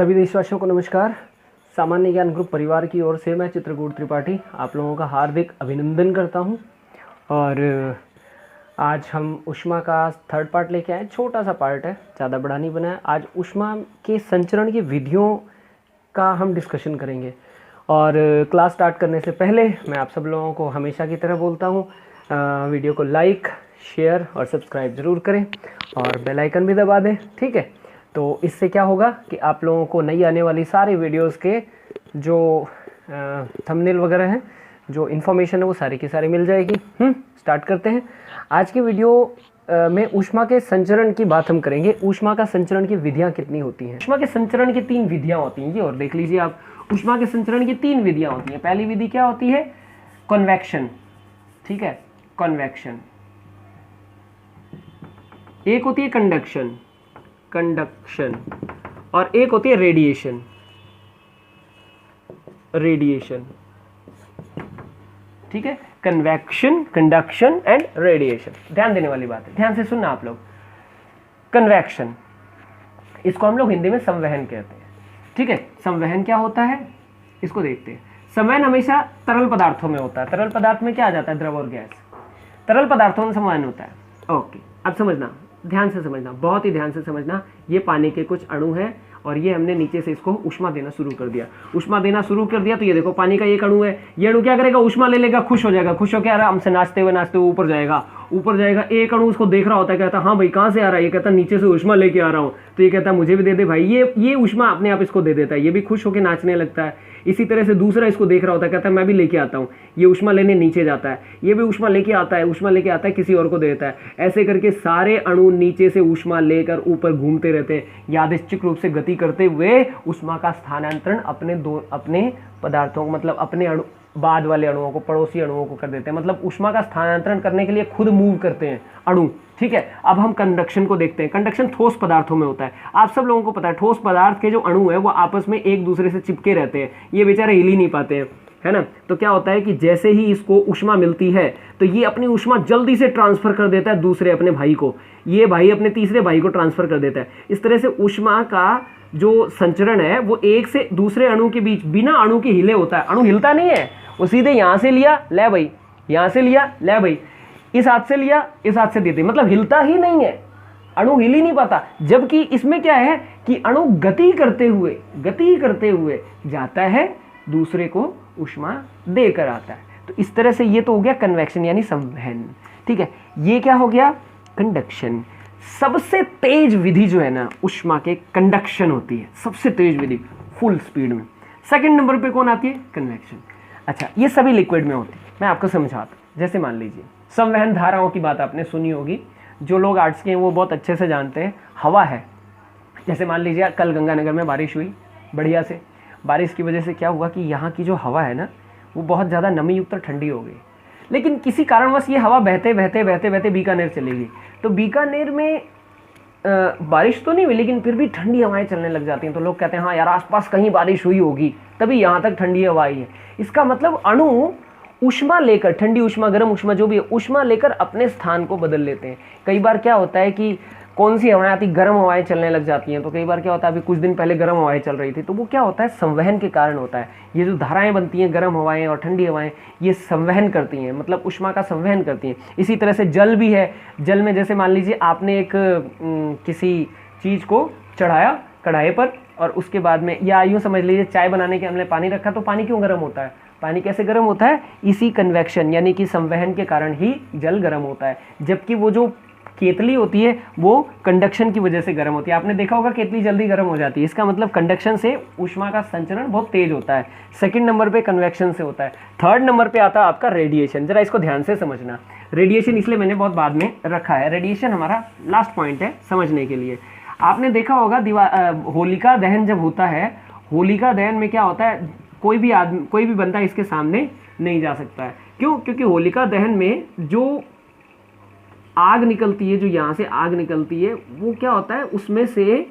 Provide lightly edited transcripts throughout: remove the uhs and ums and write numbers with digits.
सभी देशवासियों को नमस्कार। सामान्य ज्ञान ग्रुप परिवार की ओर से मैं चित्रकूट त्रिपाठी आप लोगों का हार्दिक अभिनंदन करता हूं। और आज हम ऊष्मा का थर्ड पार्ट लेके आए। छोटा सा पार्ट है, ज़्यादा बड़ा नहीं बना है। आज ऊष्मा के संचरण की विधियों का हम डिस्कशन करेंगे। और क्लास स्टार्ट करने से पहले मैं आप सब लोगों को हमेशा की तरह बोलता हूँ, वीडियो को लाइक, शेयर और सब्सक्राइब ज़रूर करें और बेल आइकन भी दबा दें, ठीक है। तो इससे क्या होगा कि आप लोगों को नई आने वाली सारी वीडियोस के जो थंबनेल वगैरह हैं, जो इन्फॉर्मेशन है, वो सारी की सारी मिल जाएगी। स्टार्ट करते हैं। आज की वीडियो में ऊष्मा के संचरण की बात हम करेंगे। ऊष्मा का संचरण की विधियां कितनी होती हैं? ऊष्मा के संचरण की 3 विधियां होती हैं। ये और देख लीजिए आप, ऊष्मा के संचरण की 3 विधियां होती हैं। पहली विधि क्या होती है? कन्वेक्शन, ठीक है, कन्वेक्शन। एक होती है कंडक्शन, कंडक्शन, और एक होती है रेडिएशन, रेडिएशन, ठीक है। Convection, conduction and radiation. ध्यान देने वाली बात है, ध्यान से सुनना आप लोग। कन्वेक्शन, इसको हम लोग हिंदी में संवहन कहते हैं, ठीक है। संवहन क्या होता है इसको देखते हैं। संवहन हमेशा तरल पदार्थों में होता है। तरल पदार्थ में क्या आ जाता है? द्रव और गैस। तरल पदार्थों में संवहन होता है। ओके, अब समझना, ध्यान से समझना, बहुत ही ध्यान से समझना। ये पानी के कुछ अणु हैं और ये हमने नीचे से इसको ऊष्मा देना शुरू कर दिया। ऊष्मा देना शुरू कर दिया तो ये देखो पानी का एक अणु है। ये अणु क्या करेगा? ऊष्मा ले लेगा, खुश हो जाएगा। खुश होकर आराम से नाचते हुए ऊपर जाएगा, ऊपर जाएगा। एक अणु उसको देख रहा होता है, कहता है हाँ भाई कहाँ से आ रहा है? ये कहता है नीचे से ऊष्मा लेके आ रहा हूँ। तो ये कहता है मुझे भी दे दे भाई। ये ऊष्मा अपने आप इसको दे देता है। ये भी खुश होकर नाचने लगता है। इसी तरह से दूसरा इसको देख रहा होता है, कहता है मैं भी लेके आता हूँ। ये ऊष्मा लेने नीचे जाता है, ये भी ऊष्मा लेके आता है, ऊष्मा लेके आता है, किसी और को देता है। ऐसे करके सारे अणु नीचे से ऊष्मा लेकर ऊपर घूमते रहते हैं, यादृच्छिक रूप से गति करते हुए ऊष्मा का स्थानांतरण अपने पदार्थों को, मतलब अपने अणु, बाद वाले अणुओं को, पड़ोसी अणुओं को कर देते हैं। मतलब ऊष्मा का स्थानांतरण करने के लिए खुद मूव करते हैं अणु, ठीक है। अब हम कंडक्शन को देखते हैं। कंडक्शन ठोस पदार्थों में होता है। आप सब लोगों को पता है ठोस पदार्थ के जो अणु है वो आपस में एक दूसरे से चिपके रहते हैं। ये बेचारे हिल ही नहीं पाते हैं, है ना। तो क्या होता है कि जैसे ही इसको ऊष्मा मिलती है तो ये अपनी ऊष्मा जल्दी से ट्रांसफर कर देता है दूसरे अपने भाई को। ये भाई अपने तीसरे भाई को ट्रांसफर कर देता है। इस तरह से ऊष्मा का जो संचरण है वो एक से दूसरे अणु के बीच बिना अणु के हिले होता है। अणु हिलता नहीं है, वो सीधे यहाँ से लिया, ले भाई, यहाँ से लिया, ले भाई, इस हाथ से लिया, इस हाथ से देते, मतलब हिलता ही नहीं है, अणु हिल ही नहीं पाता। जबकि इसमें क्या है कि अणु गति करते हुए जाता है, दूसरे को ऊष्मा देकर आता है। तो इस तरह से ये तो हो गया कन्वेक्शन यानी संवहन, ठीक है। ये क्या हो गया? कंडक्शन। सबसे तेज विधि जो है ना ऊष्मा के, कंडक्शन होती है, सबसे तेज विधि, फुल स्पीड में। सेकंड नंबर पे कौन आती है? कन्वेक्शन। अच्छा, ये सभी लिक्विड में होती है। मैं आपको समझाता हूं। जैसे मान लीजिए संवहन धाराओं की बात आपने सुनी होगी, जो लोग आर्ट्स के हैं वो बहुत अच्छे से जानते हैं। हवा है, जैसे मान लीजिए कल गंगानगर में बारिश हुई बढ़िया से। बारिश की वजह से क्या हुआ कि यहाँ की जो हवा है ना वो बहुत ज़्यादा नमी युक्त और ठंडी हो गई। लेकिन किसी कारणवश ये हवा बहते बहते बहते बहते बीकानेर चली गई। तो बीकानेर में बारिश तो नहीं हुई, लेकिन फिर भी ठंडी हवाएं चलने लग जाती हैं। तो लोग कहते हैं हाँ यार आसपास कहीं बारिश हुई होगी तभी यहाँ तक ठंडी हवा आई है। इसका मतलब अणु ऊष्मा लेकर, ठंडी ऊष्मा, गर्म ऊष्मा, जो भी है, ऊष्मा लेकर अपने स्थान को बदल लेते हैं। कई बार क्या होता है कि कौन सी हवाएं आती, गर्म हवाएं चलने लग जाती हैं। तो कई बार क्या होता है, अभी कुछ दिन पहले गर्म हवाएं चल रही थी, तो वो क्या होता है, संवहन के कारण होता है। ये जो धाराएं बनती हैं, गर्म हवाएं और ठंडी हवाएं, ये संवहन करती हैं, मतलब ऊष्मा का संवहन करती हैं। इसी तरह से जल भी है। जल में जैसे मान लीजिए आपने एक किसी चीज़ को चढ़ाया कढ़ाई पर, और उसके बाद में, या यूँ समझ लीजिए चाय बनाने के हमने पानी रखा, तो पानी क्यों गर्म होता है? पानी कैसे गर्म होता है? इसी कन्वेक्शन यानी कि संवहन के कारण ही जल गर्म होता है। जबकि वो जो केतली होती है वो कंडक्शन की वजह से गर्म होती है। आपने देखा होगा केतली जल्दी गर्म हो जाती है। इसका मतलब कंडक्शन से ऊष्मा का संचरण बहुत तेज होता है। सेकंड नंबर पे कन्वेक्शन से होता है। थर्ड नंबर पे आता है आपका रेडिएशन। जरा इसको ध्यान से समझना। रेडिएशन इसलिए मैंने बहुत बाद में रखा है। रेडिएशन हमारा लास्ट पॉइंट है समझने के लिए। आपने देखा होगा होलिका दहन जब होता है, होलिका दहन में क्या होता है, कोई भी बंदा इसके सामने नहीं जा सकता है। क्यों? क्योंकि होलिका दहन में जो आग निकलती है, जो यहाँ से आग निकलती है, वो क्या होता है, उसमें से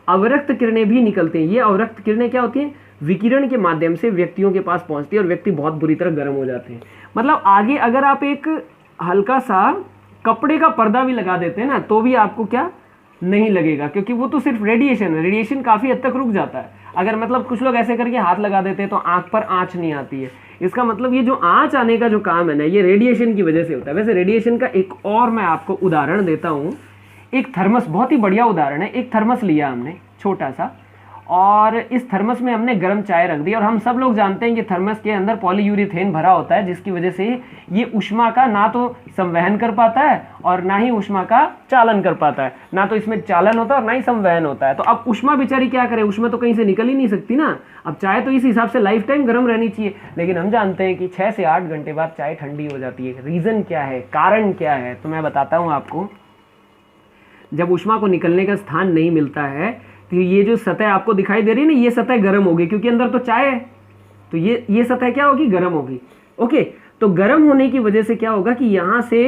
अवरक्त किरणें भी निकलती हैं। ये अवरक्त किरणें क्या होती हैं? विकिरण के माध्यम से व्यक्तियों के पास पहुँचती है और व्यक्ति बहुत बुरी तरह गर्म हो जाते हैं। मतलब आगे अगर आप एक हल्का सा कपड़े का पर्दा भी लगा देते हैं ना, तो भी आपको क्या नहीं लगेगा, क्योंकि वो तो सिर्फ रेडिएशन है, रेडिएशन काफ़ी हद तक रुक जाता है। अगर मतलब कुछ लोग ऐसे करके हाथ लगा देते हैं तो आंख पर आँच नहीं आती है, इसका मतलब ये जो आँच आने का जो काम है ना, ये रेडिएशन की वजह से होता है। वैसे रेडिएशन का एक और मैं आपको उदाहरण देता हूँ, एक थर्मस, बहुत ही बढ़िया उदाहरण है। एक थर्मस लिया हमने छोटा सा, और इस थर्मस में हमने गर्म चाय रख दी, और हम सब लोग जानते हैं कि थर्मस के अंदर पॉलीयूरिथेन भरा होता है, जिसकी वजह से ये ऊष्मा का ना तो संवहन कर पाता है और ना ही ऊष्मा का चालन कर पाता है। ना तो इसमें चालन होता है और ना ही संवहन होता है। तो अब ऊष्मा बेचारी क्या करे, ऊष्मा तो कहीं से निकल ही नहीं सकती ना। अब चाय तो इस हिसाब से लाइफ टाइम गर्म रहनी चाहिए, लेकिन हम जानते हैं कि 6 से 8 घंटे बाद चाय ठंडी हो जाती है। रीज़न क्या है, कारण क्या है, तो मैं बताता हूँ आपको। जब ऊष्मा को निकलने का स्थान नहीं मिलता है तो ये जो सतह आपको दिखाई दे रही है ना, ये सतह गर्म होगी, क्योंकि अंदर तो चाय है, तो ये सतह क्या होगी, गर्म होगी। ओके, तो गर्म होने की वजह से क्या होगा कि यहाँ से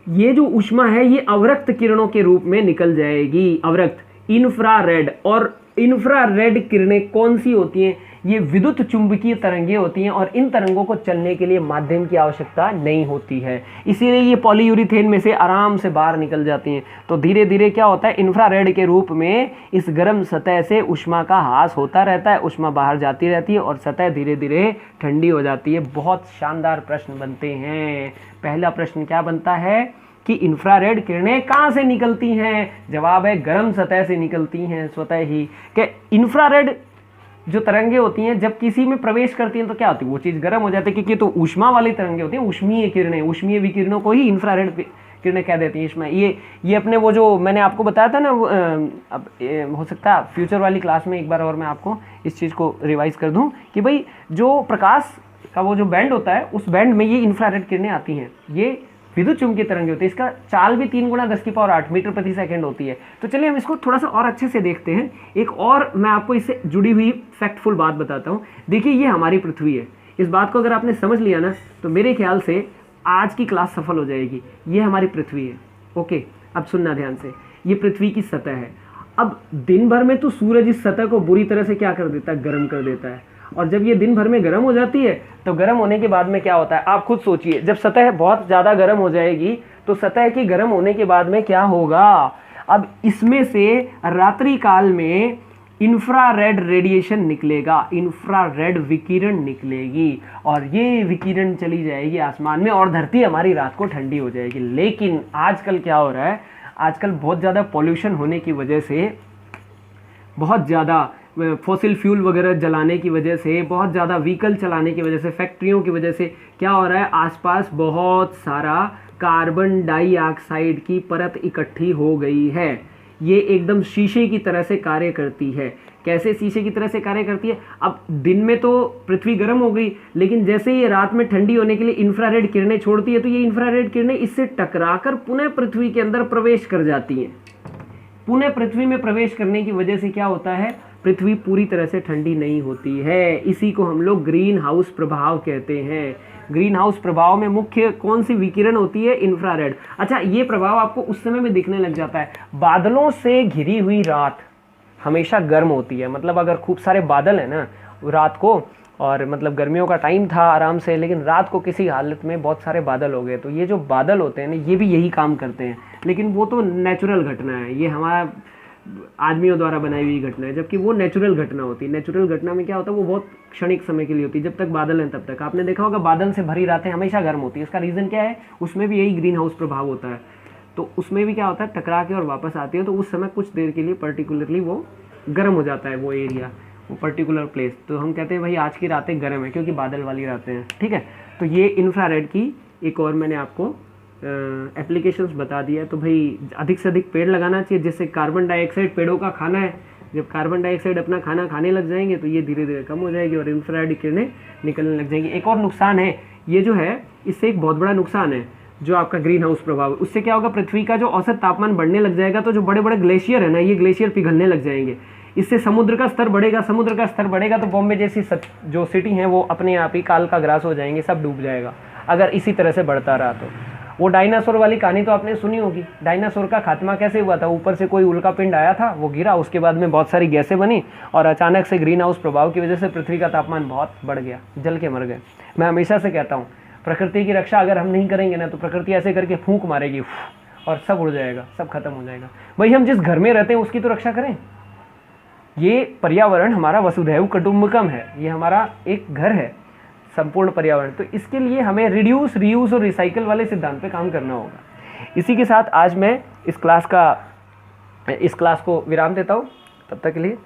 ये जो ऊष्मा है ये अवरक्त किरणों के रूप में निकल जाएगी। अवरक्त, इंफ्रारेड, और इंफ्रारेड किरणें कौन सी होती हैं, ये विद्युत चुंबकीय तरंगें होती हैं, और इन तरंगों को चलने के लिए माध्यम की आवश्यकता नहीं होती है, इसीलिए ये पॉलीयूरिथेन में से आराम से बाहर निकल जाती हैं। तो धीरे धीरे क्या होता है, इंफ्रारेड के रूप में इस गर्म सतह से ऊष्मा का ह्रास होता रहता है, ऊष्मा बाहर जाती रहती है और सतह धीरे धीरे ठंडी हो जाती है। बहुत शानदार प्रश्न बनते हैं। पहला प्रश्न क्या बनता है कि इंफ्रारेड किरणें कहाँ से निकलती हैं, जवाब है गर्म सतह से निकलती हैं स्वतः ही। कि इंफ्रारेड जो तरंगे होती हैं जब किसी में प्रवेश करती हैं तो क्या होती है, वो चीज़ गर्म हो जाती है, क्योंकि तो ऊष्मा वाली तरंगे होती हैं, ऊष्मीय किरणें, ऊष्मीय विकिरणों को ही इंफ्रारेड किरणें कह देती हैं। इसमें ये अपने वो जो मैंने आपको बताया था ना, अब हो सकता है फ्यूचर वाली क्लास में एक बार और मैं आपको इस चीज़ को रिवाइज कर दूं कि भाई जो प्रकाश का वो जो बैंड होता है, उस बैंड में ये इंफ्रारेड किरणें आती हैं, ये विद्युत चुंबकीय तरंगे होती है। इसका चाल भी 3 × 10⁸ मीटर प्रति सेकंड होती है। तो चलिए हम इसको थोड़ा सा और अच्छे से देखते हैं। एक और मैं आपको इससे जुड़ी हुई फैक्टफुल बात बताता हूँ। देखिए, ये हमारी पृथ्वी है। इस बात को अगर आपने समझ लिया ना, तो मेरे ख्याल से आज की क्लास सफल हो जाएगी। ये हमारी पृथ्वी है। ओके, अब सुनना ध्यान से, ये पृथ्वी की सतह है। अब दिन भर में तो सूरज इस सतह को बुरी तरह से क्या कर देता है, गर्म कर देता है, और जब ये दिन भर में गर्म हो जाती है तो गर्म होने के बाद में क्या होता है, आप खुद सोचिए। जब सतह बहुत ज़्यादा गर्म हो जाएगी तो सतह की गर्म होने के बाद में क्या होगा, अब इसमें से रात्रि काल में इंफ्रारेड रेडिएशन निकलेगा, इंफ्रारेड विकिरण निकलेगी, और ये विकिरण चली जाएगी आसमान में और धरती हमारी रात को ठंडी हो जाएगी। लेकिन आजकल क्या हो रहा है, आजकल बहुत ज़्यादा पॉल्यूशन होने की वजह से, बहुत ज़्यादा फॉसिल फ्यूल वगैरह जलाने की वजह से, बहुत ज़्यादा व्हीकल चलाने की वजह से, फैक्ट्रियों की वजह से क्या हो रहा है, आसपास बहुत सारा कार्बन डाइऑक्साइड की परत इकट्ठी हो गई है। ये एकदम शीशे की तरह से कार्य करती है। कैसे शीशे की तरह से कार्य करती है, अब दिन में तो पृथ्वी गर्म हो गई, लेकिन जैसे ये रात में ठंडी होने के लिए इंफ्रारेड किरणें छोड़ती है, तो ये इंफ्रारेड किरणें इससे टकराकर पुनः पृथ्वी के अंदर प्रवेश कर जाती हैं। पुनः पृथ्वी में प्रवेश करने की वजह से क्या होता है, पृथ्वी पूरी तरह से ठंडी नहीं होती है। इसी को हम लोग ग्रीन हाउस प्रभाव कहते हैं। ग्रीन हाउस प्रभाव में मुख्य कौन सी विकिरण होती है, इंफ्रारेड। अच्छा, ये प्रभाव आपको उस समय में दिखने लग जाता है, बादलों से घिरी हुई रात हमेशा गर्म होती है। मतलब अगर खूब सारे बादल हैं ना रात को, और मतलब गर्मियों का टाइम था आराम से, लेकिन रात को किसी हालत में बहुत सारे बादल हो गए, तो ये जो बादल होते हैं ना, ये भी यही काम करते हैं। लेकिन वो तो नेचुरल घटना है, ये हमारा आदमियों द्वारा बनाई हुई घटना है, जबकि वो नेचुरल घटना होती है। नेचुरल घटना में क्या होता है, वो बहुत क्षणिक समय के लिए होती है, जब तक बादल हैं तब तक। आपने देखा होगा बादल से भरी रातें हमेशा गर्म होती है। इसका रीज़न क्या है, उसमें भी यही ग्रीन हाउस प्रभाव होता है। तो उसमें भी क्या होता है, टकरा के और वापस आती है, तो उस समय कुछ देर के लिए पर्टिकुलरली वो गर्म हो जाता है, वो एरिया, वो पर्टिकुलर प्लेस। तो हम कहते हैं भाई आज की रातें गर्म है, क्योंकि बादल वाली रातें हैं। ठीक है, तो ये इंफ्रारेड की एक और मैंने आपको एप्लीकेशंस बता दिया। तो भाई अधिक से अधिक पेड़ लगाना चाहिए, जिससे कार्बन डाइऑक्साइड पेड़ों का खाना है। जब कार्बन डाइऑक्साइड अपना खाना खाने लग जाएंगे तो ये धीरे धीरे कम हो जाएगी और इंफ्रारेड किरणें निकलने लग जाएंगी। एक और नुकसान है, ये जो है इससे एक बहुत बड़ा नुकसान है जो आपका ग्रीन हाउस प्रभाव है। उससे क्या होगा, पृथ्वी का जो औसत तापमान बढ़ने लग जाएगा, तो जो बड़े बड़े ग्लेशियर है ना, ये ग्लेशियर पिघलने लग जाएंगे। इससे समुद्र का स्तर बढ़ेगा, समुद्र का स्तर बढ़ेगा तो बॉम्बे जैसी जो सिटी हैं वो अपने आप ही काल का ग्रास हो जाएंगे, सब डूब जाएगा अगर इसी तरह से बढ़ता रहा तो। वो डायनासोर वाली कहानी तो आपने सुनी होगी, डायनासोर का खात्मा कैसे हुआ था, ऊपर से कोई उल्का पिंड आया था, वो गिरा, उसके बाद में बहुत सारी गैसें बनी और अचानक से ग्रीन हाउस प्रभाव की वजह से पृथ्वी का तापमान बहुत बढ़ गया, जल के मर गए। मैं हमेशा से कहता हूँ प्रकृति की रक्षा अगर हम नहीं करेंगे ना, तो प्रकृति ऐसे करके फूंक मारेगी और सब उड़ जाएगा, सब खत्म हो जाएगा। भाई हम जिस घर में रहते हैं उसकी तो रक्षा करें। ये पर्यावरण हमारा वसुधैव कुटुंबकम है, ये हमारा एक घर है, संपूर्ण पर्यावरण। तो इसके लिए हमें रिड्यूस, रीयूज और रिसाइकल वाले सिद्धांत पे काम करना होगा। इसी के साथ आज मैं इस क्लास को विराम देता हूँ। तब तक के लिए